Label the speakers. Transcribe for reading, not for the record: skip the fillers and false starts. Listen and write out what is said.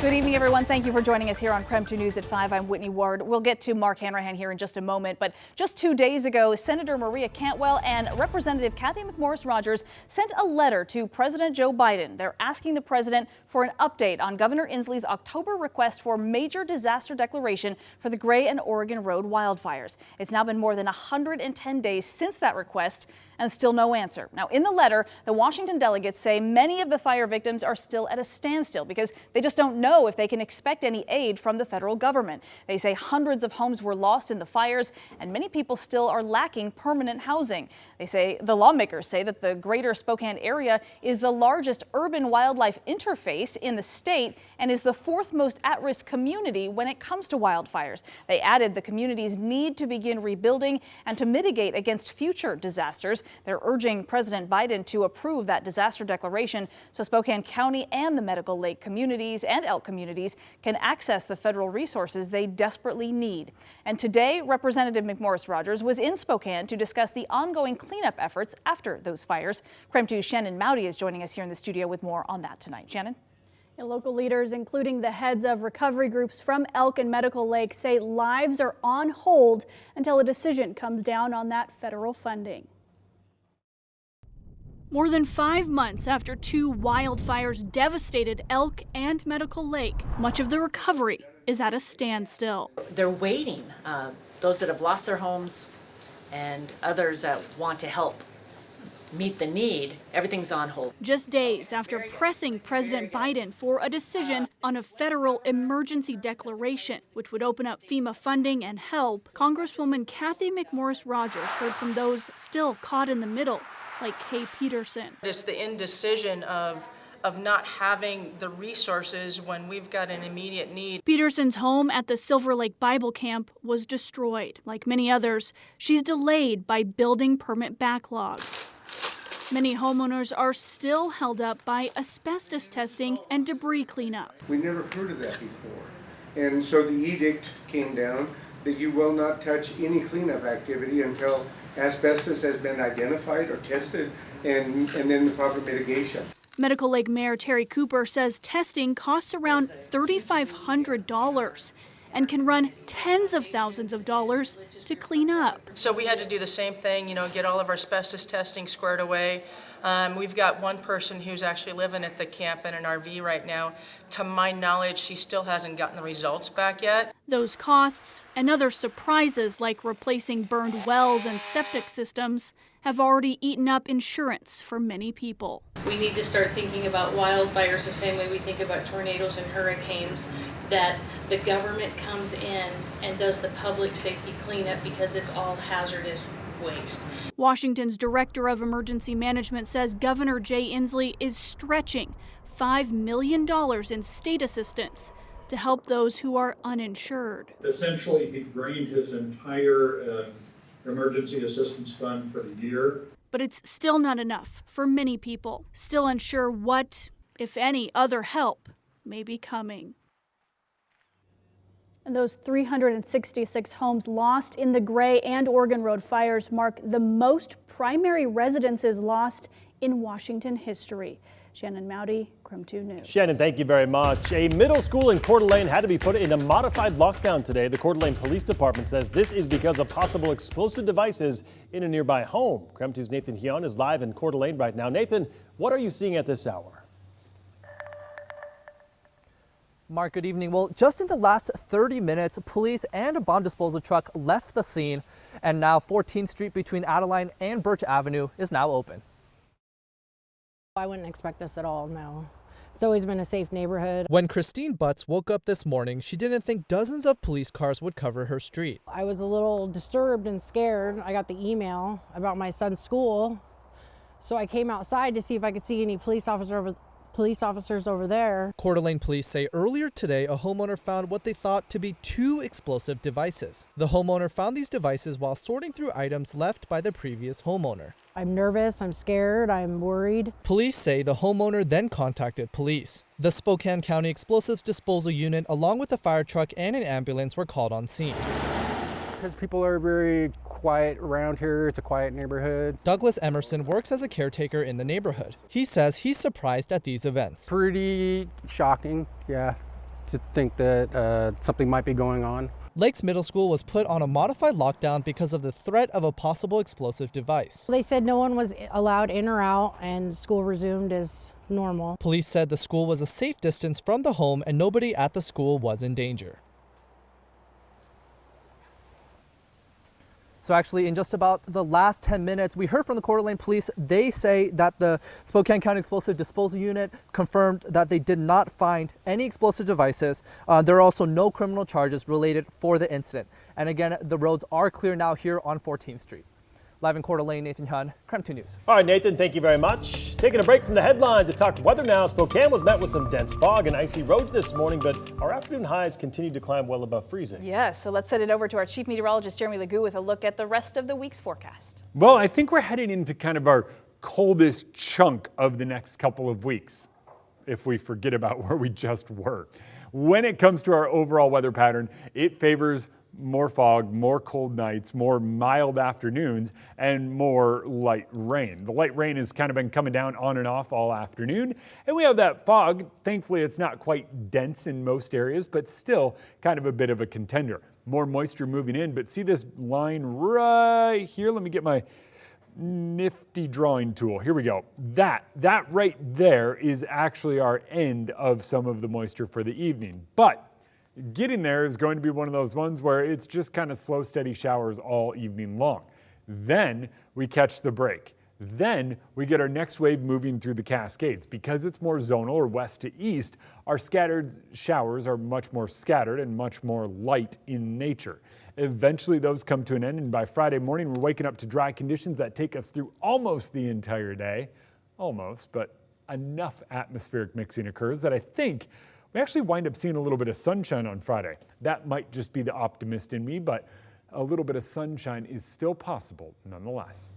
Speaker 1: Good evening, everyone. Thank you for joining us here on KREM 2 News at 5. I'm Whitney Ward. We'll get to Mark Hanrahan here in just a moment. But just 2 days ago, Senator Maria Cantwell and Representative Kathy McMorris-Rodgers sent a letter to President Joe Biden. They're asking the president for an update on Governor Inslee's October request for major disaster declaration for the Gray and Oregon Road wildfires. It's now been more than 110 days since that request and still no answer. Now, in the letter, the Washington delegates say many of the fire victims are still at a standstill because they just don't know if they can expect any aid from the federal government. They say hundreds of homes were lost in the fires and many people still are lacking permanent housing. They say the lawmakers say that the greater Spokane area is the largest urban wildlife interface in the state and is the fourth most at-risk community when it comes to wildfires. They added the communities need to begin rebuilding and to mitigate against future disasters. They're urging President Biden to approve that disaster declaration so Spokane County and the Medical Lake communities and Elk communities can access the federal resources they desperately need. And today, Representative McMorris-Rodgers was in Spokane to discuss the ongoing cleanup efforts after those fires. KREM 2's Shannon Mowdy is joining us here in the studio with more on that tonight. Shannon?
Speaker 2: And local leaders, including the heads of recovery groups from Elk and Medical Lake, say lives are on hold until a decision comes down on that federal funding. More than 5 months after 2 wildfires devastated Elk and Medical Lake, much of the recovery is at a standstill.
Speaker 3: They're waiting. Those that have lost their homes and others that want to help meet the need, everything's on hold.
Speaker 2: Just days after pressing President Biden for a decision on a federal emergency declaration, which would open up FEMA funding and help, Congresswoman Kathy McMorris-Rodgers heard from those still caught in the middle, like Kay Peterson.
Speaker 4: It's the indecision of not having the resources when we've got an immediate need.
Speaker 2: Peterson's home at the Silver Lake Bible Camp was destroyed. Like many others, she's delayed by building permit backlog. Many homeowners are still held up by asbestos testing and debris cleanup.
Speaker 5: We never heard of that before. And so the edict came down that you will not touch any cleanup activity until asbestos has been identified or tested and then the proper mitigation.
Speaker 2: Medical Lake Mayor Terry Cooper says testing costs around $3,500 and can run tens of thousands of dollars to clean up.
Speaker 4: So we had to do the same thing, get all of our asbestos testing squared away. We've got one person who's actually living at the camp in an RV right now. To my knowledge, she still hasn't gotten the results back yet.
Speaker 2: Those costs and other surprises like replacing burned wells and septic systems have already eaten up insurance for many people.
Speaker 6: We need to start thinking about wildfires the same way we think about tornadoes and hurricanes, that the government comes in and does the public safety cleanup because it's all hazardous waste.
Speaker 2: Washington's Director of Emergency Management says Governor Jay Inslee is stretching $5 million in state assistance to help those who are uninsured.
Speaker 7: Essentially, he drained his entire emergency assistance fund for the year.
Speaker 2: But it's still not enough for many people, still unsure what, if any, other help may be coming. And those 366 homes lost in the Gray and Oregon Road fires mark the most primary residences lost in Washington history. Shannon Mowdy, KREM 2 News.
Speaker 8: Shannon, thank you very much. A middle school in Coeur d'Alene had to be put in a modified lockdown today. The Coeur d'Alene Police Department says this is because of possible explosive devices in a nearby home. KREM 2's Nathan Heon is live in Coeur d'Alene right now. Nathan, what are you seeing at this hour?
Speaker 9: Mark, good evening. Well, just in the last 30 minutes, police and a bomb disposal truck left the scene, and now 14th Street between Adeline and Birch Avenue is now open.
Speaker 10: I wouldn't expect this at all, no. It's always been a safe neighborhood.
Speaker 9: When Christine Butts woke up this morning, she didn't think dozens of police cars would cover her street.
Speaker 10: I was a little disturbed and scared. I got the email about my son's school, so I came outside to see if I could see any police officers over there.
Speaker 9: Coeur d'Alene police say earlier today a homeowner found what they thought to be 2 explosive devices. The homeowner found these devices while sorting through items left by the previous homeowner.
Speaker 10: I'm nervous, I'm scared, I'm worried.
Speaker 9: Police say the homeowner then contacted police. The Spokane County Explosives Disposal Unit, along with a fire truck and an ambulance, were called on scene.
Speaker 11: Because people are very quiet around here. It's a quiet neighborhood.
Speaker 9: Douglas Emerson works as a caretaker in the neighborhood. He says he's surprised at these events.
Speaker 11: Pretty shocking, yeah. to think that something might be going on.
Speaker 9: Lakes Middle School was put on a modified lockdown because of the threat of a possible explosive device.
Speaker 10: They said no one was allowed in or out and school resumed as normal.
Speaker 9: Police said the school was a safe distance from the home and nobody at the school was in danger. So actually, in just about the last 10 minutes, we heard from the Coeur d'Alene police. They say that the Spokane County Explosive Disposal Unit confirmed that they did not find any explosive devices. There are also no criminal charges related for the incident. And again, the roads are clear now here on 14th Street. Live in Coeur d'Alene, Nathan Hyun, KREM 2 News.
Speaker 8: All right, Nathan, thank you very much. Taking a break from the headlines to talk weather now. Spokane was met with some dense fog and icy roads this morning, but our afternoon highs continue to climb well above freezing.
Speaker 1: Yeah, so let's send it over to our chief meteorologist, Jeremy Legoo, with a look at the rest of the week's forecast.
Speaker 12: Well, I think we're heading into kind of our coldest chunk of the next couple of weeks, if we forget about where we just were. When it comes to our overall weather pattern, it favors more fog, more cold nights, more mild afternoons, and more light rain. The light rain has kind of been coming down on and off all afternoon, and we have that fog. Thankfully, it's not quite dense in most areas, but still kind of a bit of a contender. More moisture moving in, but see this line right here? Let me get my nifty drawing tool. Here we go. That right there is actually our end of some of the moisture for the evening, but getting there is going to be one of those ones where it's just kind of slow, steady showers all evening long. Then we catch the break. Then we get our next wave moving through the Cascades. Because it's more zonal or west to east, our scattered showers are much more scattered and much more light in nature. Eventually those come to an end, and by Friday morning we're waking up to dry conditions that take us through almost the entire day. Almost, but enough atmospheric mixing occurs that I think we actually wind up seeing a little bit of sunshine on Friday. That might just be the optimist in me, but a little bit of sunshine is still possible nonetheless.